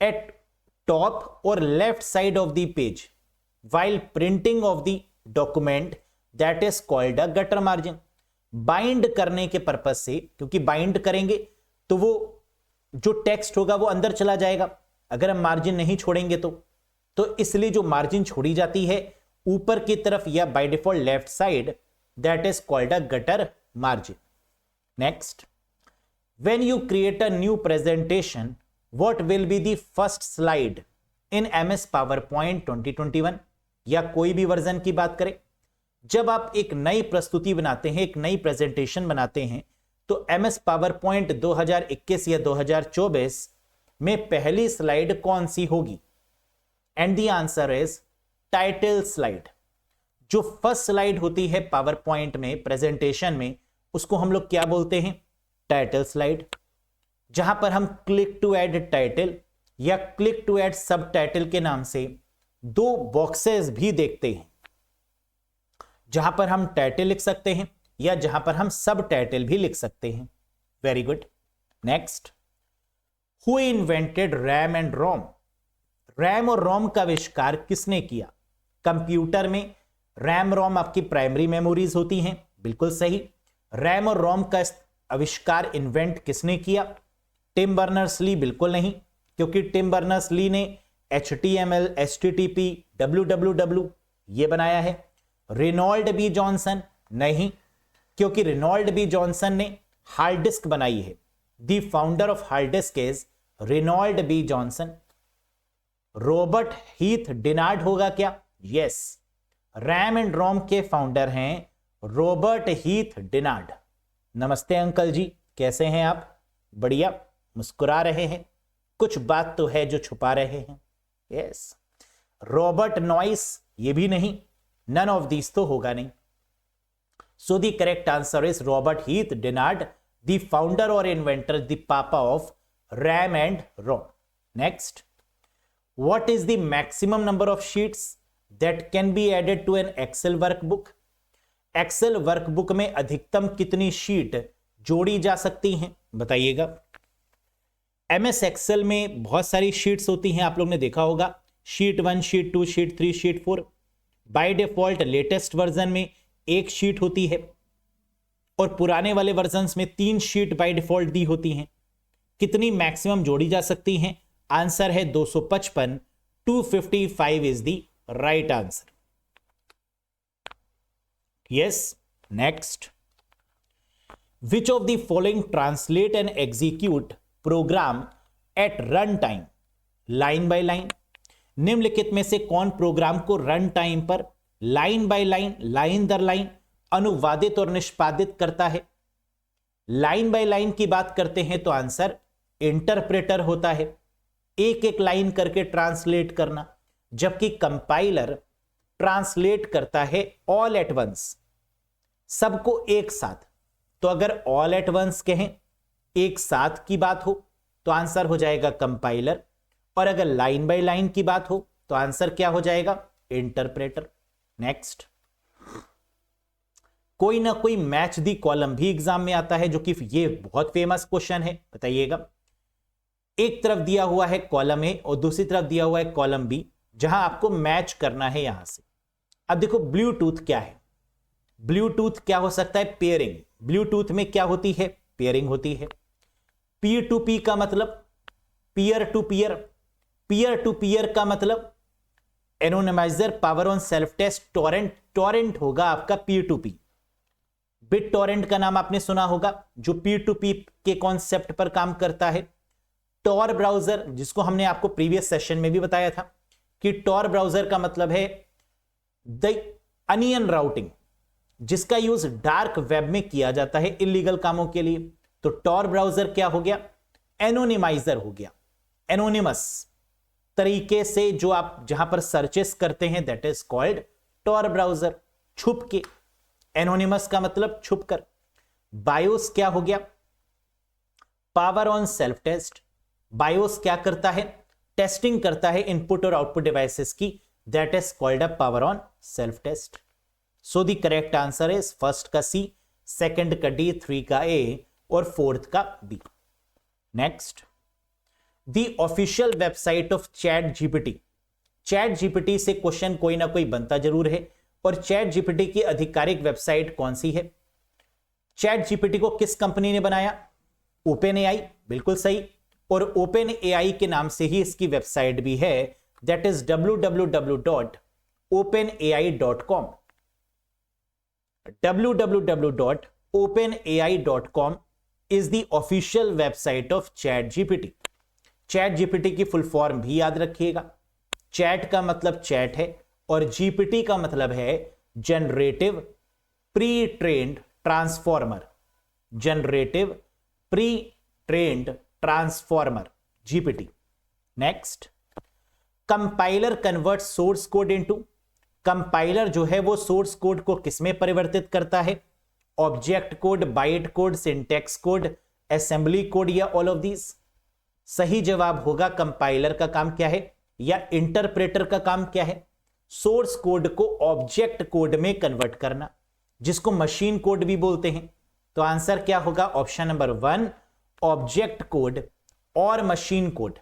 at top और left side of the page while printing of the document, that is called a gutter margin। Bind करने के purpose से, क्योंकि bind करेंगे तो वो जो text होगा वो अंदर चला जाएगा अगर हम मार्जिन नहीं छोड़ेंगे तो इसलिए जो मार्जिन छोड़ी जाती है ऊपर की तरफ या by default left side, that is called a gutter margin. Next, when you create a new presentation, what will be the first slide in MS PowerPoint 2021, या कोई भी वर्जन की बात करें। जब आप एक नई प्रस्तुति बनाते हैं, एक नई प्रेजेंटेशन बनाते हैं, तो MS PowerPoint 2021 या 2024 में पहली स्लाइड कौन सी होगी, and the answer is title slide. जो फर्स्ट स्लाइड होती है पावर पॉइंट में प्रेजेंटेशन में, उसको हम लोग क्या बोलते हैं, टाइटल स्लाइड। जहां पर हम क्लिक टू ऐड टाइटल या क्लिक टू ऐड सब टाइटल के नाम से दो बॉक्सेस भी देखते हैं, जहां पर हम टाइटल लिख सकते हैं या जहां पर हम सब टाइटल भी लिख सकते हैं। Very good. Next, who invented RAM and ROM. RAM और रोम का आविष्कार किसने किया। कंप्यूटर में रैम रोम आपकी प्राइमरी मेमोरीज होती हैं, बिल्कुल सही। रैम और रोम का आविष्कार इन्वेंट किसने किया, टिम बर्नर्स-ली, बिल्कुल नहीं, क्योंकि टिम बर्नर्स-ली ने HTML, HTTP, www ये बनाया है। रेनॉल्ड बी जॉनसन, नहीं, क्योंकि रेनॉल्ड बी जॉनसन ने हार्ड डिस्क बनाई है। The founder of hard disk is Reynold B Johnson. Robert Heath Dennard होगा क्या, यस, रैम एंड रोम के फाउंडर हैं रॉबर्ट हीथ डिनार्ड। नमस्ते अंकल जी, कैसे हैं आप, बढ़िया, मुस्कुरा रहे हैं, कुछ बात तो है जो छुपा रहे हैं, यस। रॉबर्ट नॉइस, ये भी नहीं, नन ऑफ दीज तो होगा नहीं। So the correct answer is Robert Heath Dennard, the founder और inventor, the papa of RAM and ROM. Next, what is the maximum number of sheets that can be added to an Excel workbook. Excel workbook में अधिकतम कितनी sheet जोड़ी जा सकती हैं, बताइएगा। MS Excel में बहुत सारी शीट्स होती हैं, आप लोग ने देखा होगा, sheet 1, sheet 2, sheet 3, sheet 4। By default latest version में एक शीट होती है और पुराने वाले वर्जन्स में 3 शीट बाय डिफॉल्ट दी होती हैं। कितनी मैक्सिमम जोड़ी जा सकती हैं, आंसर है 255, 255 is the right answer. Yes. Next, which of the following translate and execute program at run time line by line. निम्नलिखित में से कौन प्रोग्राम को रन टाइम पर लाइन बाय लाइन, लाइन दर लाइन अनुवादित और निष्पादित करता है? लाइन बाय लाइन की बात करते हैं तो आंसर इंटरप्रेटर होता है, एक एक लाइन करके ट्रांसलेट करना, जबकि कंपाइलर ट्रांसलेट करता है ऑल एट वंस, सबको एक साथ। तो अगर ऑल एट वंस कहें, एक साथ की बात हो, तो आंसर हो जाएगा कंपाइलर, और अगर लाइन बाय लाइन की बात हो तो आंसर क्या हो जाएगा? इंटरप्रेटर। नेक्स्ट, कोई ना कोई मैच दी कॉलम भी एग्जाम में आता है, जो कि ये बहुत फेमस क्वेश्चन है, बताइएगा। एक तरफ दिया हुआ है कॉलम ए और दूसरी तरफ दिया हुआ है कॉलम बी, जहां आपको मैच करना है यहां से। अब देखो ब्लूटूथ क्या है, ब्लूटूथ क्या हो सकता है? पेयरिंग। ब्लूटूथ में क्या होती है? पेयरिंग होती है। पीयर टू पी का मतलब peer to peer, peer to peer का मतलब anonymizer, power on self test, torrent. Torrent होगा आपका peer to P. Bit torrent का नाम आपने सुना होगा, जो पीयर टू पी के कॉन्सेप्ट पर काम करता है। टॉर ब्राउजर, जिसको हमने आपको प्रीवियस सेशन में भी बताया था कि टॉर ब्राउजर का मतलब है द अनियन राउटिंग, जिसका यूज डार्क वेब में किया जाता है इलीगल कामों के लिए। तो टॉर ब्राउजर क्या हो गया? एनोनिमाइजर हो गया। एनोनिमस तरीके से जो आप जहां पर सर्चेस करते हैं, that is called Tor browser, छुप के। एनोनिमस का मतलब छुप कर। बायोस क्या हो गया? Power on self test. BIOS क्या करता है? टेस्टिंग करता है इनपुट और आउटपुट डिवाइसेस की, that is called a power on self test. So the correct answer is first का सी, सेकंड का डी, थ्री का ए और फोर्थ का B. Next, the official website of chat GPT. Chat GPT से question कोई ना कोई बनता जरूर है, और चैट जीपीटी की आधिकारिक वेबसाइट कौन सी है? चैट जीपीटी को किस कंपनी ने बनाया? ओपन एआई, बिल्कुल सही। और ओपन एआई के नाम से ही इसकी वेबसाइट भी है, that is www.openai.com। www.openai.com is the official website of ChatGPT। Chat GPT की फुल फॉर्म भी याद रखिएगा। चैट का मतलब चैट है और जीपीटी का मतलब है generative pre trained transformer. Generative pre trained transformer, GPT. Next, compiler convert source code into. कंपाइलर जो है वो सोर्स कोड को किसमें परिवर्तित करता है? Object code, byte code, syntax code, assembly code, या ऑल ऑफ दीज? सही जवाब होगा कंपाइलर का काम क्या है, या इंटरप्रेटर का काम क्या है? सोर्स कोड को ऑब्जेक्ट कोड में कन्वर्ट करना, जिसको मशीन कोड भी बोलते हैं। तो आंसर क्या होगा? ऑप्शन नंबर 1, ऑब्जेक्ट कोड और मशीन कोड,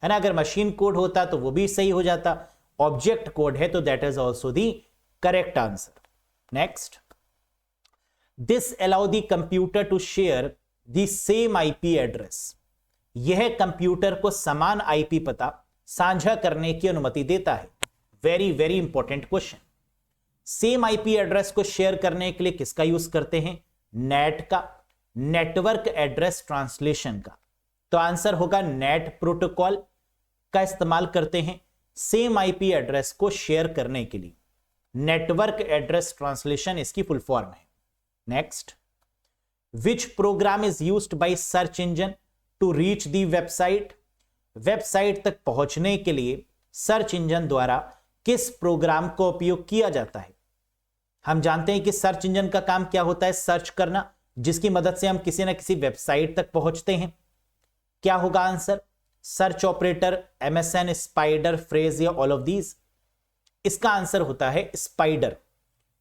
है ना। अगर मशीन कोड होता तो वो भी सही हो जाता, ऑब्जेक्ट कोड है तो that is also the correct answer. Next, this allow the computer to share the same IP address. यह कंप्यूटर को समान आईपी पता साझा करने की अनुमति देता है। Very very important question. Same IP address को शेयर करने के लिए किसका यूज करते हैं? नेट का, नेटवर्क एड्रेस ट्रांसलेशन का। तो आंसर होगा नेट प्रोटोकॉल का इस्तेमाल करते हैं सेम आईपी एड्रेस को शेयर करने के लिए। नेटवर्क एड्रेस ट्रांसलेशन इसकी फुल फॉर्म है। Next, which program is used by search engine to reach the website. Website तक पहुंचने के लिए सर्च इंजन द्वारा किस प्रोग्राम का उपयोग किया जाता है? हम जानते हैं कि सर्च इंजन का काम क्या होता है? सर्च करना, जिसकी मदद से हम किसी ना किसी वेबसाइट तक पहुंचते हैं। क्या होगा answer? Search operator, MSN, spider, phrase, या ऑल ऑफ दीज? इसका आंसर होता है स्पाइडर।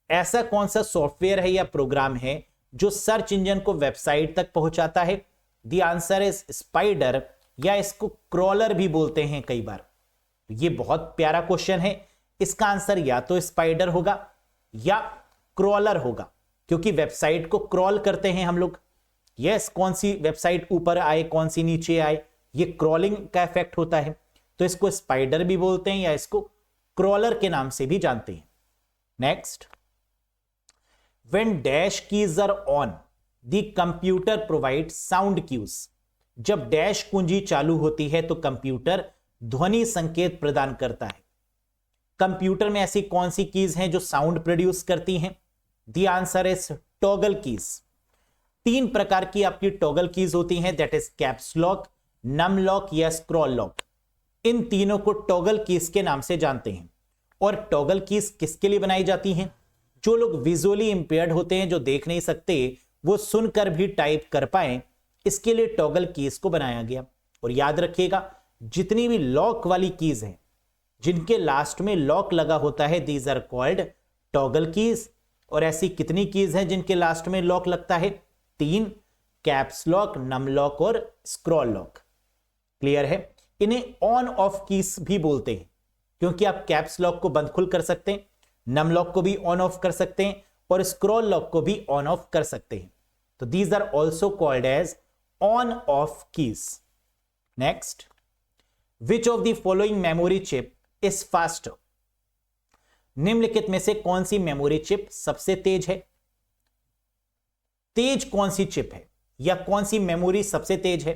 ऐसा कौन सा सॉफ्टवेयर है या प्रोग्राम है जो सर्च इंजन को वेबसाइट तक पहुंचाता है? द आंसर इज स्पाइडर, या इसको क्रॉलर भी बोलते हैं कई बार। ये बहुत प्यारा क्वेश्चन है। इसका आंसर या तो स्पाइडर होगा या क्रॉलर होगा, क्योंकि वेबसाइट को क्रॉल करते हैं हम लोग। यस, कौन सी वेबसाइट ऊपर आए, कौन सी नीचे आए, ये क्रॉलिंग का इफेक्ट होता है। तो इसको स्पाइडर भी बोलते हैं या इसको क्रॉलर के नाम से भी जानते हैं। Next, when dash keys are on the computer provide sound cues. जब डैश कुंजी चालू होती है तो कंप्यूटर ध्वनि संकेत प्रदान करता है। कंप्यूटर में ऐसी कौन सी कीज हैं जो साउंड प्रोड्यूस करती हैं? The answer is toggle keys. 3 प्रकार की आपकी टॉगल कीज होती हैं, that is caps lock, num lock या स्क्रॉल लॉक। इन तीनों को टॉगल कीज के नाम से जानते हैं। और टॉगल कीज किसके लिए बनाई जाती हैं? जो लोग विजुअली इंपेयर्ड होते हैं, जो देख नहीं सकते, वो सुनकर भी टाइप कर पाए, इसके लिए टॉगल कीज को बनाया गया। और याद रखिएगा, जितनी भी लॉक वाली कीज हैं जिनके लास्ट में लॉक लगा होता है, these are called toggle keys. और ऐसी कितनी कीज हैं जिनके लास्ट में लॉक लगता है? 3, कैप्स लॉक, नम लॉक और स्क्रॉल लॉक। क्लियर है? इन्हें ऑन ऑफ कीज भी बोलते हैं, क्योंकि आप कैप्स लॉक को बंद खुल कर सकते हैं, नम लॉक को भी ऑन ऑफ कर सकते हैं और स्क्रॉल लॉक को भी ऑन ऑफ कर सकते हैं। तो these are also called as on off keys. Next, which of the following memory chip is faster? निम्नलिखित में से कौन सी मेमोरी चिप सबसे तेज है? तेज कौन सी चिप है या कौन सी मेमोरी सबसे तेज है?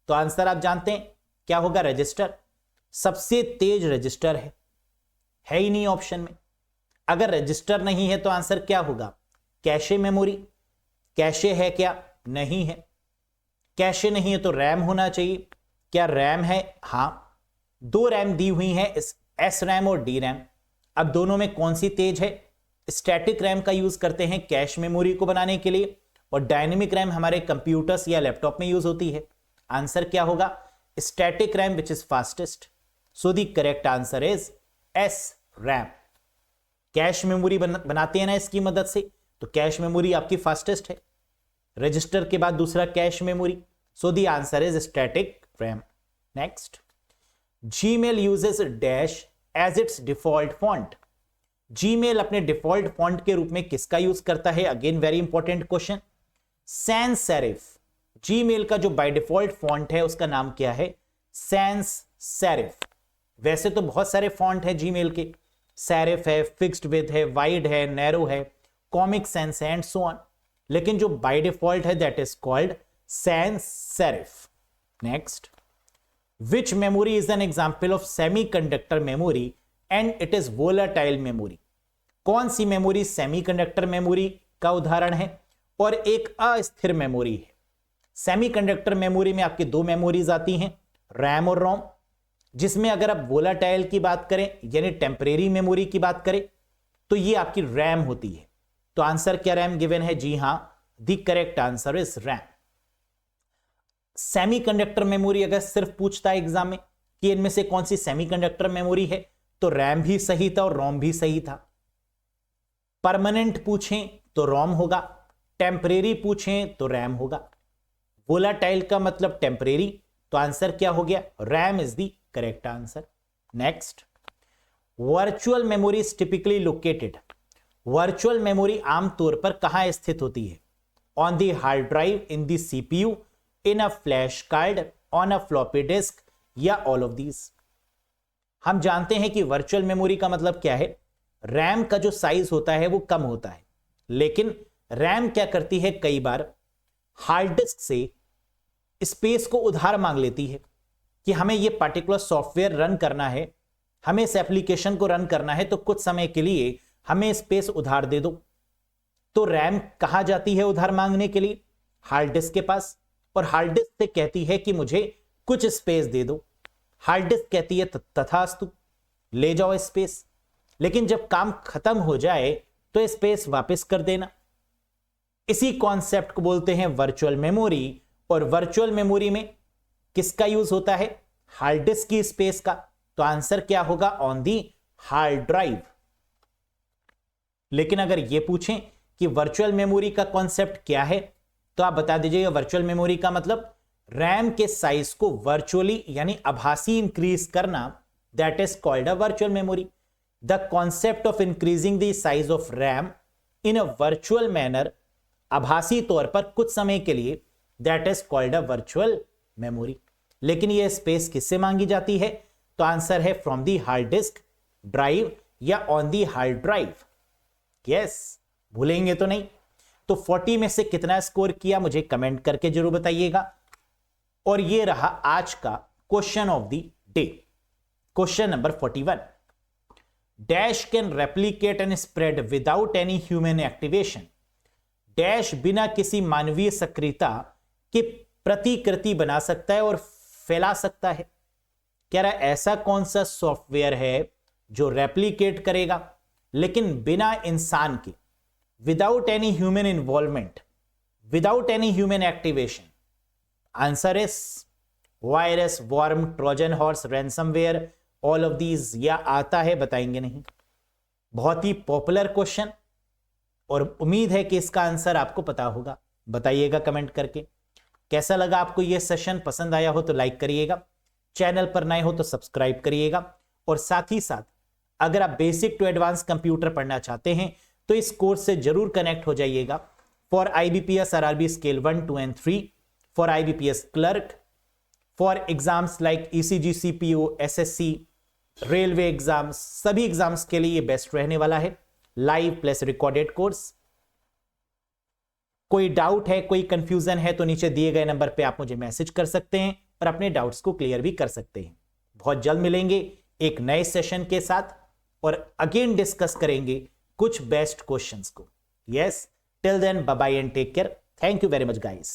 तो आंसर आप जानते हैं क्या होगा? रजिस्टर। सबसे तेज रजिस्टर है ही नहीं ऑप्शन में। अगर रजिस्टर नहीं है तो आंसर क्या होगा? Cache memory. कैशे है क्या? नहीं है। कैशे नहीं है तो रैम होना चाहिए। क्या रैम है? हां, 2 रैम दी हुई हैं, एस रैम और डी रैम। अब दोनों में कौन सी तेज है? स्टैटिक रैम का यूज करते हैं कैश मेमोरी को बनाने के लिए, और डायनेमिक रैम हमारे कंप्यूटर्स या लैपटॉप में यूज होती है। आंसर क्या होगा? Static RAM which is fastest. So the correct answer is S RAM. Cache memory बनाते हैं ना इसकी मदद से, तो कैश मेमोरी आपकी फास्टेस्ट है। रजिस्टर के बाद दूसरा cache memory. So the answer is static RAM. Next, Gmail uses dash as its default font. Gmail अपने डिफॉल्ट फॉन्ट के रूप में किसका यूज करता है? Again very important question. Sans serif. Gmail का जो बाय डिफॉल्ट फॉन्ट है उसका नाम क्या है? Sans serif. वैसे तो बहुत सारे फॉन्ट है जीमेल के, सेरिफ है, फिक्स्ड विथ है, वाइड है, नैरो है, कॉमिक सेंस है एंड सो ऑन, लेकिन जो बाय डिफॉल्ट है that is called sans serif. Next, which memory is an example of semiconductor memory and it is volatile memory? कौन सी memory semiconductor memory का उदाहरण है और एक अस्थिर मेमोरी है? सेमीकंडक्टर मेमोरी में आपकी 2 मेमोरीज आती हैं, रैम और रोम, जिसमें अगर आप वोलाटाइल की बात करें यानी टेम्परेरी मेमोरी की बात करें तो ये आपकी रैम होती है। तो आंसर क्या रैम गिवन है? जी हां, the correct answer is RAM. Semiconductor memory अगर सिर्फ पूछता है एग्जाम में कि इनमें से कौन सी सेमीकंडक्टर मेमोरी है, तो रैम भी सही था और रोम भी सही था। परमानेंट पूछें तो रोम होगा, टेम्परेरी पूछें तो रैम होगा। वोलाटाइल का मतलब टेम्परेरी, तो आंसर क्या हो गया? RAM is the correct answer. Next, virtual memory is typically located. Virtual memory आमतौर पर कहां स्थित होती है? On the hard drive, in the CPU, in a flash card, on a floppy disk या ऑल ऑफ दीज। हम जानते हैं कि वर्चुअल मेमोरी का मतलब क्या है? रैम का जो साइज होता है वो कम होता है, लेकिन रैम क्या करती है, कई बार हार्ड डिस्क से स्पेस को उधार मांग लेती है कि हमें ये पार्टिकुलर सॉफ्टवेयर रन करना है, हमें इस एप्लीकेशन को रन करना है, तो कुछ समय के लिए हमें स्पेस उधार दे दो। तो रैम कहां जाती है उधार मांगने के लिए? हार्ड डिस्क के पास। और हार्ड डिस्क से कहती है कि मुझे कुछ स्पेस दे दो। हार्ड डिस्क कहती है तथास्तु, ले जाओ स्पेस, लेकिन जब काम खत्म हो जाए तो स्पेस वापस कर देना। इसी कॉन्सेप्ट को बोलते हैं वर्चुअल मेमोरी। और वर्चुअल मेमोरी में किसका यूज होता है? हार्ड डिस्क की स्पेस का। तो आंसर क्या होगा? On the hard drive. लेकिन अगर यह पूछें कि वर्चुअल मेमोरी का कॉन्सेप्ट क्या है, तो आप बता दीजिएगा वर्चुअल मेमोरी का मतलब रैम के साइज को वर्चुअली यानी आभासी इंक्रीज करना, that is called a virtual memory. The concept of increasing the size of RAM in a virtual manner, आभासी तौर पर कुछ समय के लिए, that is called a virtual memory. लेकिन यह स्पेस किससे मांगी जाती है? तो आंसर है from the hard disk, drive या on the hard drive. Yes, भूलेंगे तो नहीं। तो 40 में से कितना स्कोर किया मुझे कमेंट करके जरूर बताइएगा। और ये रहा आज का question of the day, question number 41। Dash can replicate and spread without any human activation. Dash बिना किसी मानवीय सक्रियता की प्रतिकृति बना सकता है और फैला सकता है। कह रहा है ऐसा कौन सा सॉफ्टवेयर है जो रेप्लिकेट करेगा लेकिन बिना इंसान के, without any human involvement, without any human activation. Answer is virus, worm, Trojan horse, ransomware, all of these. या आता है, बताएंगे नहीं। बहुत ही पॉपुलर क्वेश्चन और उम्मीद है कि इसका आंसर आपको पता होगा। बताइएगा कमेंट करके। कैसा लगा आपको यह सेशन? पसंद आया हो तो लाइक करिएगा, चैनल पर नए हो तो सब्सक्राइब करिएगा। और साथ ही साथ अगर आप बेसिक टू एडवांस कंप्यूटर पढ़ना चाहते हैं तो इस कोर्स से जरूर कनेक्ट हो जाइएगा। For IBPS RRB scale 1, 2 and 3, for IBPS clerk, for exams like ECG, CPO, SSC, railway exams, सभी एग्जाम्स के लिए ये बेस्ट रहने वाला है। Live plus recorded course. कोई डाउट है, कोई कंफ्यूजन है तो नीचे दिए गए नंबर पे आप मुझे मैसेज कर सकते हैं और अपने डाउट्स को क्लियर भी कर सकते हैं। बहुत जल्द मिलेंगे एक नए सेशन के साथ और अगेन डिस्कस करेंगे कुछ बेस्ट क्वेश्चंस को। Yes, till then bye bye and take care. Thank you very much guys.